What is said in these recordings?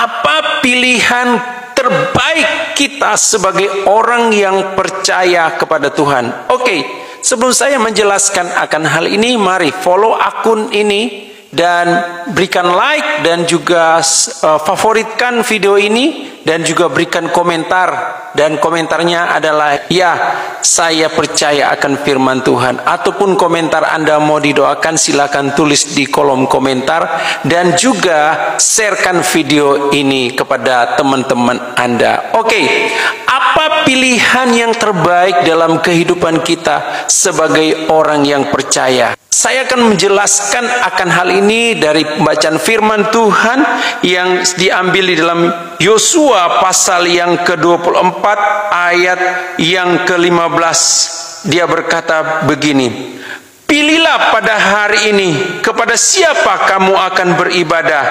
Apa pilihan terbaik kita sebagai orang yang percaya kepada Tuhan? Oke, sebelum saya menjelaskan akan hal ini, mari follow akun ini dan berikan like dan juga favoritkan video ini dan juga berikan komentar, dan komentarnya adalah ya saya percaya akan firman Tuhan, ataupun komentar Anda mau didoakan silakan tulis di kolom komentar, dan juga sharekan video ini kepada teman-teman Anda. Oke, apa pilihan yang terbaik dalam kehidupan kita sebagai orang yang percaya? Saya akan menjelaskan akan hal ini dari pembacaan firman Tuhan yang diambil di dalam Yosua pasal yang ke-24 ayat yang ke-15. Dia berkata begini, "Pilihlah pada hari ini kepada siapa kamu akan beribadah.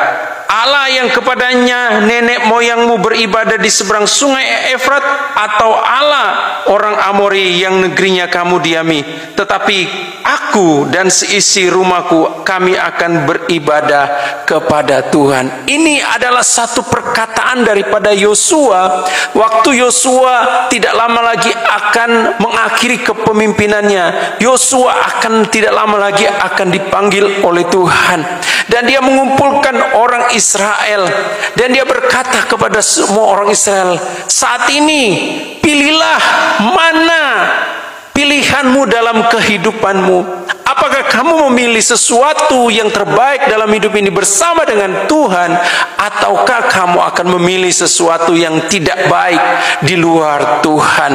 Allah yang kepadanya nenek moyangmu beribadah di seberang sungai Efrat, atau Allah orang Amori yang negerinya kamu diami. Tetapi aku dan seisi rumahku, kami akan beribadah kepada Tuhan." Ini adalah satu perkataan daripada Yosua. Waktu Yosua tidak lama lagi akan mengakhiri kepemimpinannya. Yosua akan tidak lama lagi akan dipanggil oleh Tuhan, dan dia mengumpulkan orang Israel, dan dia berkata kepada semua orang Israel, saat ini pilihlah mana pilihanmu dalam kehidupanmu. Apakah kamu memilih sesuatu yang terbaik dalam hidup ini bersama dengan Tuhan, ataukah kamu akan memilih sesuatu yang tidak baik di luar Tuhan?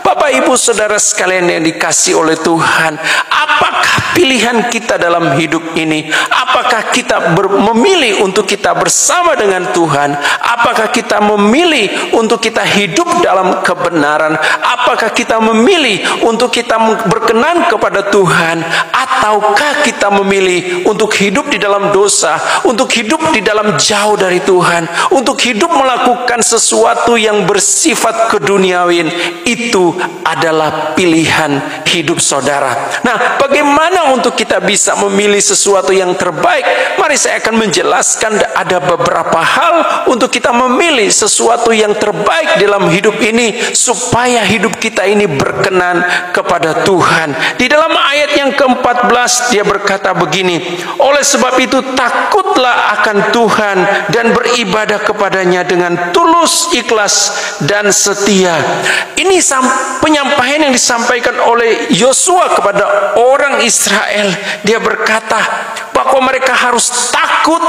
Bapak Ibu Saudara sekalian yang dikasihi oleh Tuhan, apakah pilihan kita dalam hidup ini? Apakah kita memilih untuk kita bersama dengan Tuhan? Apakah kita memilih untuk kita hidup dalam kebenaran? Apakah kita memilih untuk kita berkenan kepada Tuhan? Ataukah kita memilih untuk hidup di dalam dosa, untuk hidup di dalam jauh dari Tuhan, untuk hidup melakukan sesuatu yang bersifat keduniawian? Itu adalah pilihan hidup saudara. Nah, bagaimana untuk kita bisa memilih sesuatu yang terbaik? Mari saya akan menjelaskan ada beberapa hal untuk kita memilih sesuatu yang terbaik dalam hidup ini, supaya hidup kita ini berkenan kepada Tuhan. Di dalam ayat yang ke-14 dia berkata begini, "Oleh sebab itu takutlah akan Tuhan dan beribadah kepadanya dengan tulus, ikhlas, dan setia." Ini penyampaian yang disampaikan oleh Yosua kepada orang Israel. Dia berkata bahwa mereka harus takut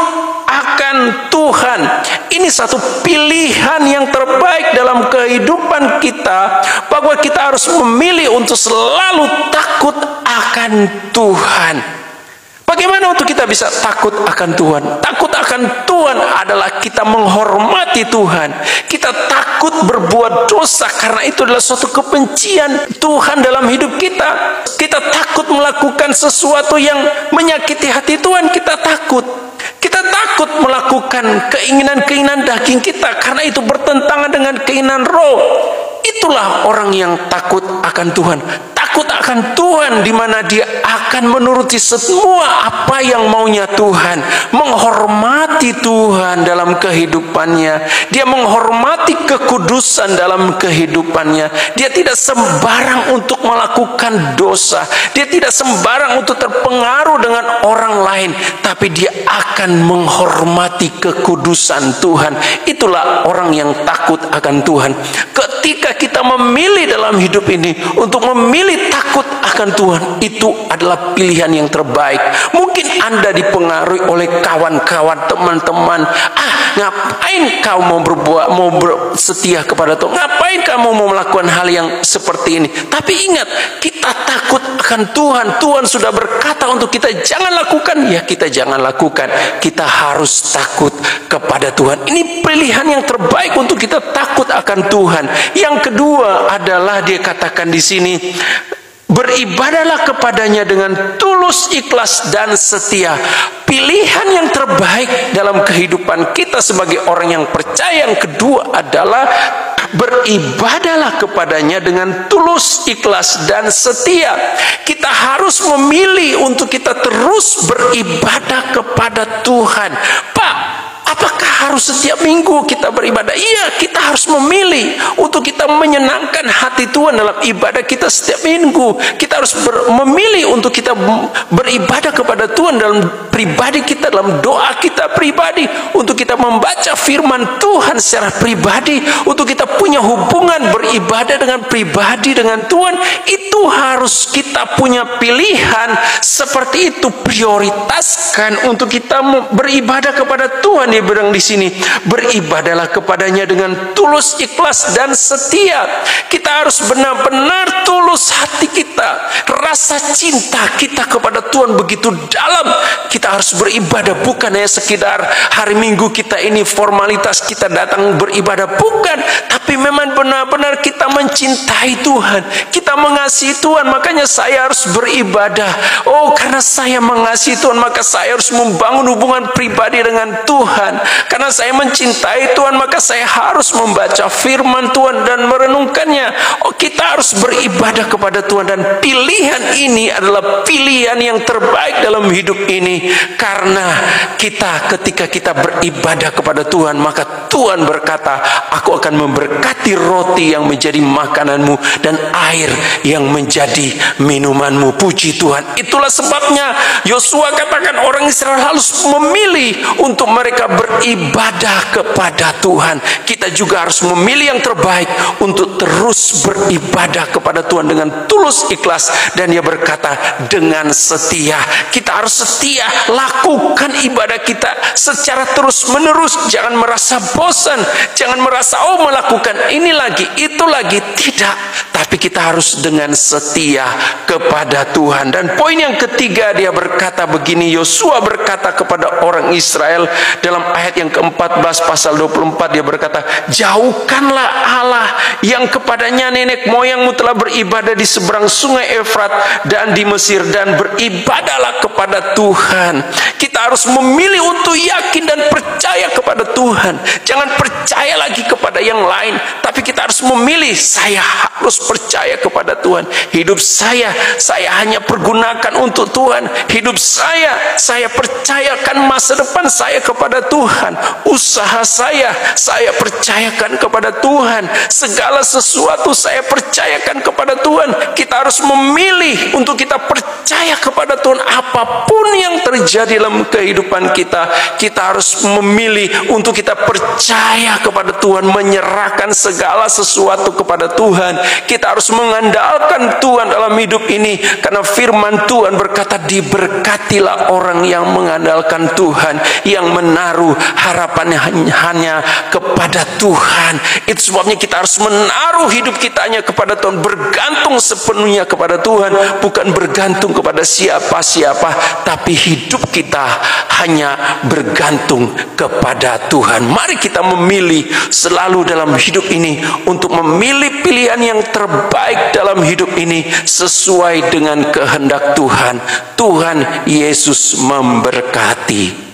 akan Tuhan. Ini satu pilihan yang terbaik dalam kehidupan kita, bahwa kita harus memilih untuk selalu takut akan Tuhan. Bagaimana untuk kita bisa takut akan Tuhan? Takut akan Tuhan adalah kita menghormati Tuhan. Kita takut berbuat dosa karena itu adalah suatu kebencian Tuhan dalam hidup kita. Kita takut melakukan sesuatu yang menyakiti hati Tuhan. Kita takut. Kita takut melakukan keinginan-keinginan daging kita karena itu bertentangan dengan keinginan roh. Itulah orang yang takut akan Tuhan. Takut akan Tuhan di mana dia akan menuruti semua apa yang maunya Tuhan, menghormati Tuhan dalam kehidupannya. Dia menghormati kekudusan dalam kehidupannya. Dia tidak sembarang untuk melakukan dosa. Dia tidak sembarang untuk terpengaruh dengan orang lain, tapi dia akan menghormati kekudusan Tuhan. Itulah orang yang takut akan Tuhan. Ketika kita memilih dalam hidup ini untuk memilih takut akan Tuhan, itu adalah pilihan yang terbaik. Mungkin Anda dipengaruhi oleh kawan-kawan, teman-teman. Ngapain kau mau bersetia kepada Tuhan? Ngapain kamu mau melakukan hal yang seperti ini? Tapi ingat, kita takut akan Tuhan. Tuhan sudah berkata untuk kita jangan lakukan, ya kita jangan lakukan. Kita harus takut kepada Tuhan. Ini pilihan yang terbaik untuk kita takut akan Tuhan. Yang kedua adalah dia katakan di sini, beribadahlah kepadanya dengan tulus, ikhlas, dan setia. Pilihan yang terbaik dalam kehidupan kita sebagai orang yang percaya yang kedua adalah beribadahlah kepadanya dengan tulus, ikhlas, dan setia. Kita harus memilih untuk kita terus beribadah kepada Tuhan. Pak, apakah harus setiap minggu kita beribadah. Iya, kita harus memilih untuk kita menyenangkan hati Tuhan dalam ibadah kita setiap minggu. Kita harus memilih untuk kita beribadah kepada Tuhan dalam pribadi kita, dalam doa kita pribadi, untuk kita membaca firman Tuhan secara pribadi, untuk kita punya hubungan beribadah dengan pribadi dengan Tuhan. Itu harus kita punya pilihan seperti itu. Prioritaskan untuk kita beribadah kepada Tuhan. Dia bilang di sini, beribadahlah kepadanya dengan tulus, ikhlas dan setia. Kita harus benar-benar tulus hati kita, rasa cinta kita kepada Tuhan begitu dalam. Kita harus beribadah, bukan hanya sekedar hari Minggu kita ini formalitas kita datang beribadah, bukan, tapi memang benar-benar kita mencintai Tuhan, kita mengasihi Tuhan. Makanya saya harus beribadah. Oh, karena saya mengasihi Tuhan, maka saya harus membangun hubungan pribadi dengan Tuhan. Karena saya mencintai Tuhan, maka saya harus membaca firman Tuhan dan merenungkannya. Oh, kita harus beribadah kepada Tuhan, dan pilihan ini adalah pilihan yang terbaik dalam hidup ini. Karena ketika kita beribadah kepada Tuhan, maka Tuhan berkata, aku akan memberkati roti yang menjadi makananmu dan air yang menjadi minumanmu. Puji Tuhan. Itulah sebabnya Yosua katakan orang Israel harus memilih untuk mereka beribadah kepada Tuhan. Kita juga harus memilih yang terbaik untuk terus beribadah kepada Tuhan dengan tulus, ikhlas, dan dia berkata dengan setia. Kita harus setia, lakukan ibadah kita secara terus menerus. Jangan merasa bosan, jangan merasa melakukan ini lagi, itu lagi, tidak. Tapi kita harus dengan setia kepada Tuhan. Dan poin yang ketiga, dia berkata begini, Yosua berkata kepada orang Israel dalam ayat yang ke-14 pasal 24, dia berkata, jauhkanlah Allah yang kepadanya nenek moyangmu telah beribadah di seberang sungai Efrat dan di Mesir, dan beribadahlah kepada Tuhan. Kita harus memilih untuk yakin dan percaya kepada Tuhan. Jangan percaya lagi kepada yang lain, tapi kita harus memilih, saya harus percaya kepada Tuhan. Hidup saya hanya pergunakan untuk Tuhan. Hidup saya percayakan masa depan saya kepada Tuhan. Usaha saya percayakan kepada Tuhan. Segala sesuatu saya percayakan kepada Tuhan. Kita harus memilih untuk kita percaya kepada Tuhan. Apapun yang terjadi dalam kehidupan kita, kita harus memilih untuk kita percaya kepada Tuhan, menyerahkan segala sesuatu kepada Tuhan. Kita harus mengandalkan Tuhan dalam hidup ini, karena firman Tuhan berkata, diberkatilah orang yang mengandalkan Tuhan, yang menaruh harapannya hanya kepada Tuhan. Itu sebabnya kita harus menaruh hidup kita hanya kepada Tuhan, bergantung sepenuhnya kepada Tuhan, bukan bergantung kepada siapa-siapa, tapi hidup kita hanya bergantung kepada Tuhan. Mari kita memilih selalu dalam hidup ini untuk memilih pilihan yang terbaik dalam hidup ini sesuai dengan kehendak Tuhan. Tuhan Yesus memberkati.